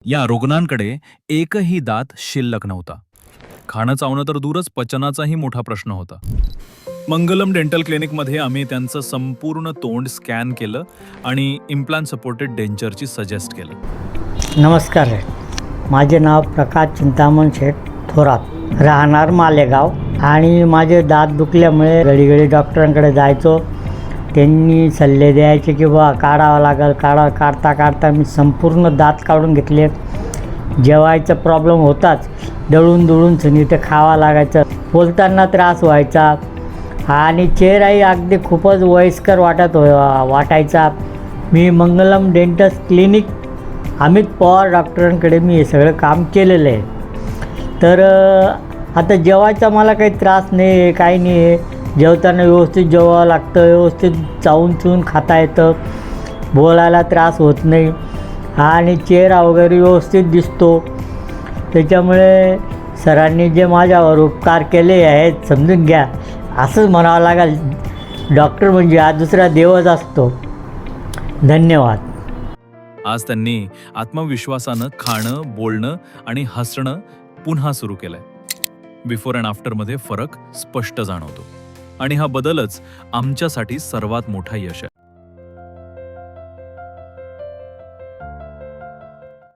या रुग्णांकडे एकही दात शिल्लक नव्हता. खाणं चावणं तर दूरच, पचनाचाही मोठा प्रश्न होता. मंगलम डेंटल क्लिनिकमध्ये आम्ही त्यांचं संपूर्ण तोंड स्कॅन केलं आणि इम्प्लांट सपोर्टेड डेंचरची सजेस्ट केलं. नमस्कार, माझे नाव प्रकाश चिंतामण शेठ थोरात, राहणार मालेगाव. आणि माझे दात दुखल्यामुळे घडी डॉक्टरांकडे जायचो. त्यांनी सल्ले द्यायचे की बा काढावं लागेल. काढता मी संपूर्ण दात काढून घेतले. जेवायचा प्रॉब्लेम होताच, दळून नीट खावा लागायचं. बोलताना त्रास व्हायचा आणि चेहराही अगदी खूपच वयस्कर वाटायचा. मी मंगलम डेंटल क्लिनिक अमित पवार डॉक्टरांकडे मी हे सगळं काम केलेलं आहे. तर आता जेवायचा मला काही त्रास नाही आहे, काही नाही आहे. जेवताना व्यवस्थित जेवावं लागतं, व्यवस्थित चावून खाता येतं, बोलायला त्रास होत नाही आणि चेहरा वगैरे व्यवस्थित दिसतो. त्याच्यामुळे सरांनी जे माझ्यावर उपकार केले आहेत समजून घ्या, असंच म्हणावं लागेल. डॉक्टर म्हणजे हा दुसरा देवच असतो. धन्यवाद. आज त्यांनी आत्मविश्वासानं खाणं, बोलणं आणि हसणं पुन्हा सुरू केलंय. बिफोर अँड आफ्टरमध्ये फरक स्पष्ट जाणवतो आणि हा बदलच आमच्यासाठी सर्वात मोठा यश आहे.